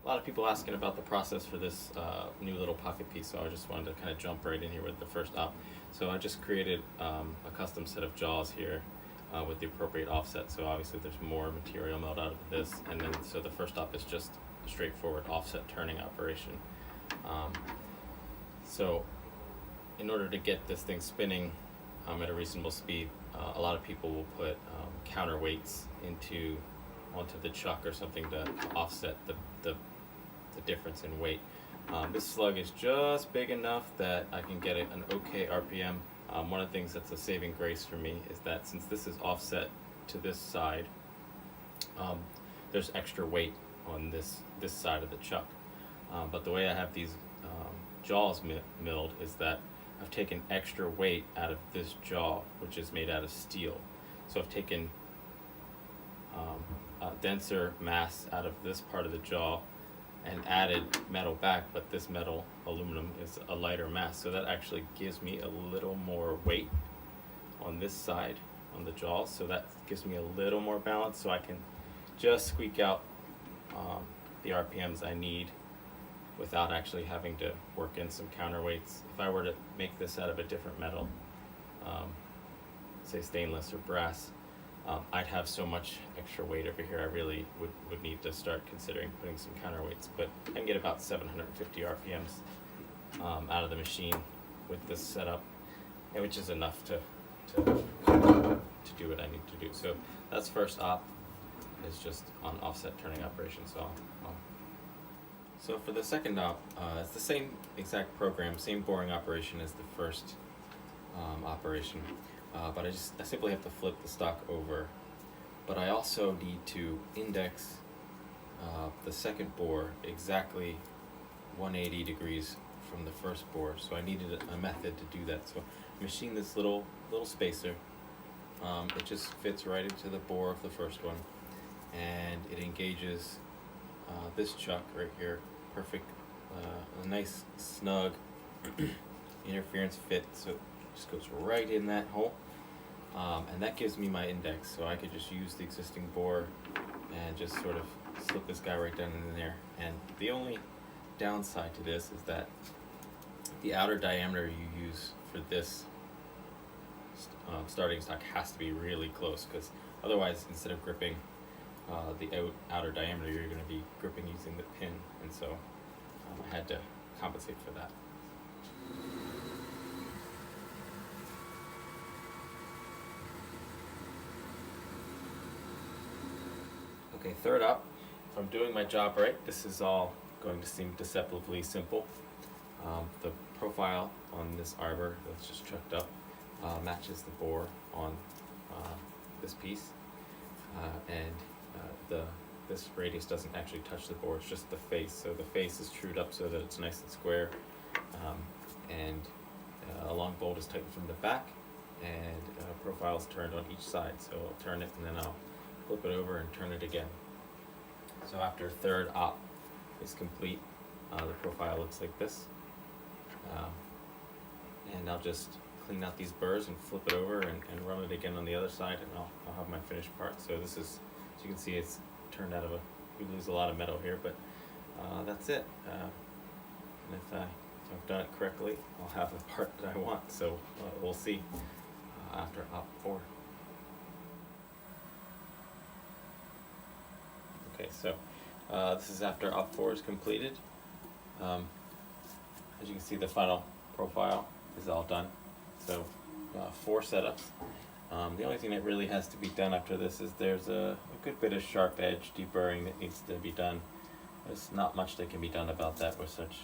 A lot of people asking about the process for this new little pocket piece, so I just wanted to kind of jump right in here with the first op. So I just created a custom set of jaws here with the appropriate offset. So obviously there's more material milled out of this, and then so the first op is just a straightforward offset turning operation. Um, so in order to get this thing spinning at a reasonable speed, a lot of people will put counterweights onto the chuck or something to offset the difference in weight. This slug is just big enough that I can get an okay RPM. One of the things that's a saving grace for me is that since this is offset to this side, there's extra weight on this side of the chuck. But the way I have these jaws milled is that I've taken extra weight out of this jaw, which is made out of steel. So I've taken a denser mass out of this part of the jaw and added metal back, but this metal, aluminum, is a lighter mass, so that actually gives me a little more weight on this side, on the jaw, so that gives me a little more balance, so I can just squeak out the RPMs I need without actually having to work in some counterweights. If I were to make this out of a different metal, say stainless or brass, I'd have so much extra weight over here, I really would need to start considering putting some counterweights. But I can get about 750 RPMs out of the machine with this setup, which is enough to do what I need to do. So that's first op, is just on offset turning operation. So for the second op, it's the same exact program, same boring operation as the first operation. But I simply have to flip the stock over. But I also need to index the second bore exactly 180 degrees from the first bore. So I needed a method to do that. So I machined this little spacer. It just fits right into the bore of the first one, and it engages this chuck right here. Perfect, a nice snug interference fit. So just goes right in that hole, and that gives me my index, so I could just use the existing bore and just sort of slip this guy right down in there. And the only downside to this is that the outer diameter you use for this starting stock has to be really close, because otherwise, instead of gripping the outer diameter, you're going to be gripping using the pin, and so I had to compensate for that. Okay, third up, if I'm doing my job right, this is all going to seem deceptively simple. The profile on this arbor that's just chucked up matches the bore on this piece, and this radius doesn't actually touch the bore, it's just the face. So the face is trued up so that it's nice and square, and a long bolt is tightened from the back, and profile is turned on each side. So I'll turn it and then I'll flip it over and turn it again. So after third op is complete, the profile looks like this. And I'll just clean out these burrs and flip it over and run it again on the other side, and I'll have my finished part. So this is, as you can see, it's turned out of we lose a lot of metal here, but that's it. And if I've done it correctly, I'll have the part that I want. So we'll see after op 4. Okay, so this is after op 4 is completed. As you can see, the final profile is all done. So 4 setups. The only thing that really has to be done after this is there's a good bit of sharp edge deburring that needs to be done. There's not much that can be done about that with such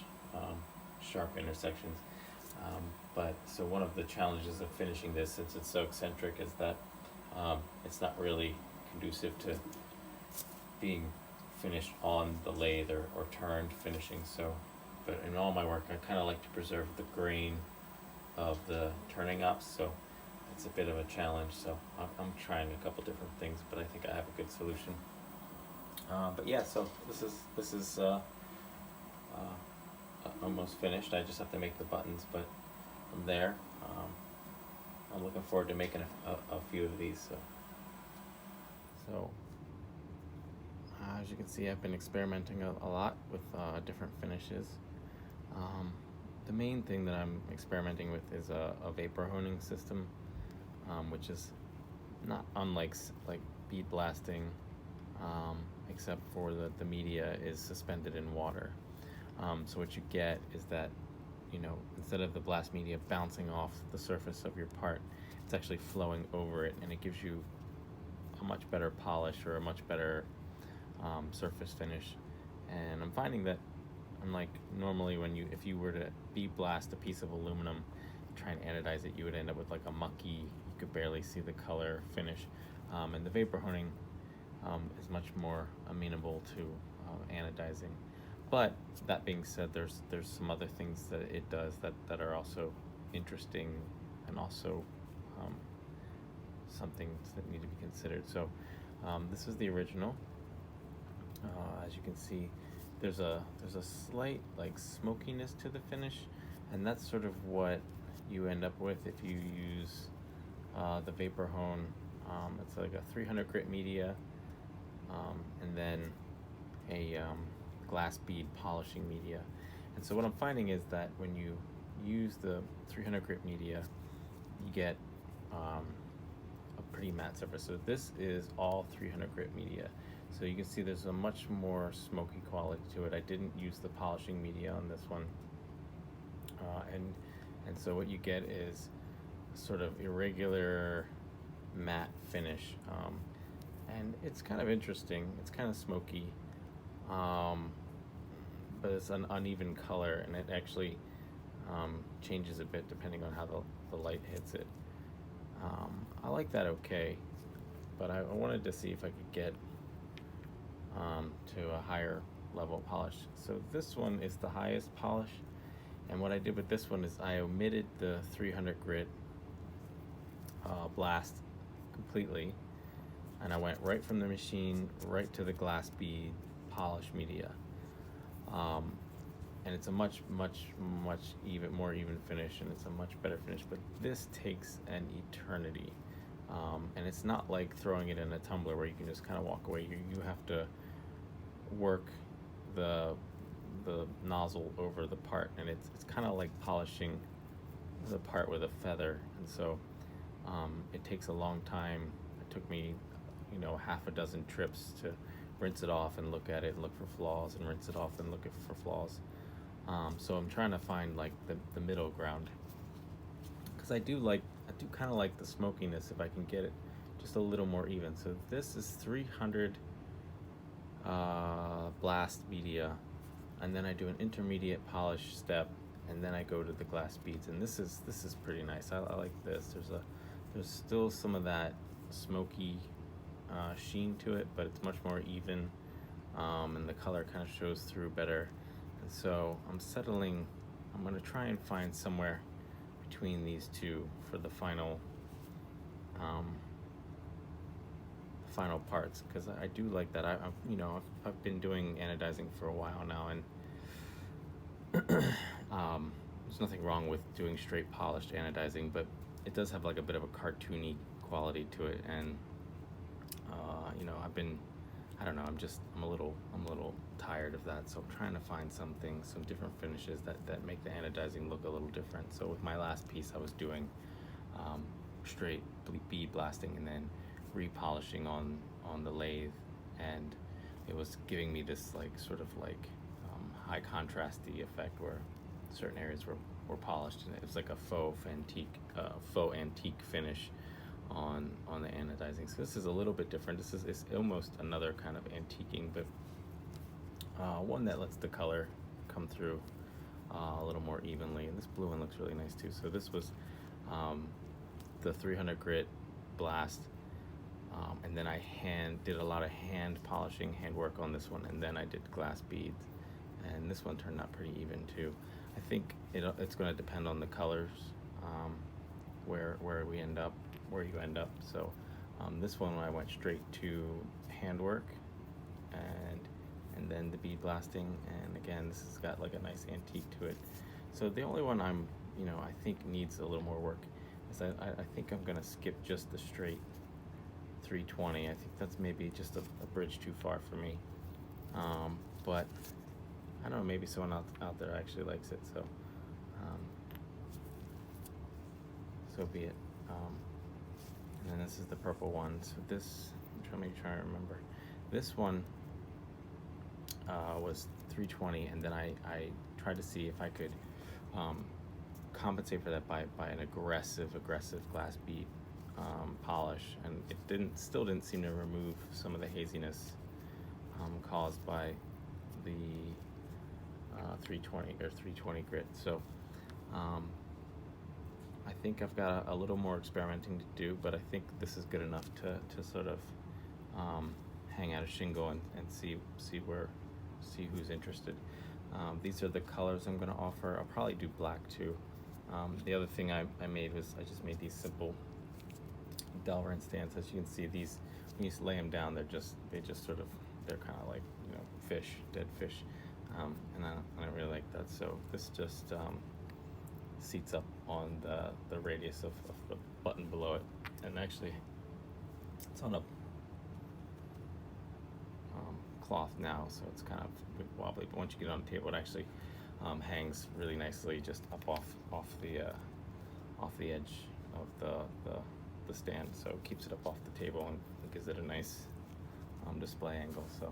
sharp intersections. But so one of the challenges of finishing this, since it's so eccentric, is that it's not really conducive to being finished on the lathe or turned finishing. So, but in all my work, I kind of like to preserve the grain of the turning ops. So it's a bit of a challenge. So I'm trying a couple different things, but I think I have a good solution. But yeah, so this is almost finished. I just have to make the buttons, but from there, I'm looking forward to making a few of these. So as as you can see, I've been experimenting a lot with different finishes. The main thing that I'm experimenting with is a vapor honing system, which is not unlike like bead blasting, except for the media is suspended in water. So what you get is that, instead of the blast media bouncing off the surface of your part, it's actually flowing over it, and it gives you a much better polish or a much better surface finish. And I'm finding that, unlike normally if you were to bead blast a piece of aluminum, try and anodize it, you would end up with like a mucky, you could barely see the color finish. And the vapor honing is much more amenable to anodizing. But that being said, there's some other things that it does that are also interesting, and also some things that need to be considered. So this is the original. As you can see, there's a slight like smokiness to the finish, and that's sort of what you end up with if you use the vapor hone. It's like a 300 grit media, and then a glass bead polishing media. And so what I'm finding is that when you use the 300 grit media, you get a pretty matte surface. So this is all 300 grit media. So you can see there's a much more smoky quality to it. I didn't use the polishing media on this one. And so what you get is sort of irregular matte finish. And it's kind of interesting. It's kind of smoky, but it's an uneven color, and it actually changes a bit depending on how the light hits it. I like that okay, but I wanted to see if I could get to a higher level polish. So this one is the highest polish, and what I did with this one is I omitted the 300 grit blast completely, and I went right from the machine right to the glass bead polish media. And it's a much more even finish, and it's a much better finish, but this takes an eternity. And it's not like throwing it in a tumbler where you can just kind of walk away. You have to work the nozzle over the part, and it's kind of like polishing the part with a feather. And so it takes a long time. It took me half a dozen trips to rinse it off and look at it and look for flaws, and rinse it off and look for flaws. So I'm trying to find like the middle ground, because I do kind of like the smokiness if I can get it just a little more even. So this is 300 blast media, and then I do an intermediate polish step, and then I go to the glass beads, and this is pretty nice. I like this. There's still some of that smoky sheen to it, but it's much more even, and the color kind of shows through better. And so I'm going to try and find somewhere between these two for the final parts, because I do like that. I've been doing anodizing for a while now, and there's nothing wrong with doing straight polished anodizing, but it does have like a bit of a cartoony quality to it. And I'm a little tired of that, so I'm trying to find some different finishes that make the anodizing look a little different. So with my last piece, I was doing straight bead blasting and then repolishing on the lathe, and it was giving me this high contrasty effect where certain areas were polished, and it was like a faux antique finish on the anodizing. So this is a little bit different. It's almost another kind of antiquing, but one that lets the color come through a little more evenly. And this blue one looks really nice too. So this was the 300 grit blast, and then I did a lot of hand polishing, hand work on this one, and then I did glass beads, and this one turned out pretty even too. I think it's going to depend on the colors, where you end up. So this one I went straight to handwork and then the bead blasting, and again this has got like a nice antique to it. So the only one I think needs a little more work is I think I'm gonna skip just the straight 320. I think that's maybe just a bridge too far for me. but I don't know, maybe someone out there actually likes it, so so be it. And then this is the purple one. So this, I'm trying to remember. This one was 320, and then I tried to see if I could compensate for that by an aggressive glass bead polish, and it still didn't seem to remove some of the haziness caused by the 320 or 320 grit. So I think I've got a little more experimenting to do, but I think this is good enough to sort of hang out a shingle and see who's interested. These are the colors I'm going to offer. I'll probably do black too. The other thing I made was I just made these simple Delrin stands. As you can see, these, when you lay them down, they're kind of like, you know, dead fish, and I don't really like that. So this just seats up on the radius of the button below it, and actually it's on a cloth now, so it's kind of a bit wobbly, but once you get it on the table, it actually hangs really nicely just up off the edge of the stand, so it keeps it up off the table and gives it a nice display angle. So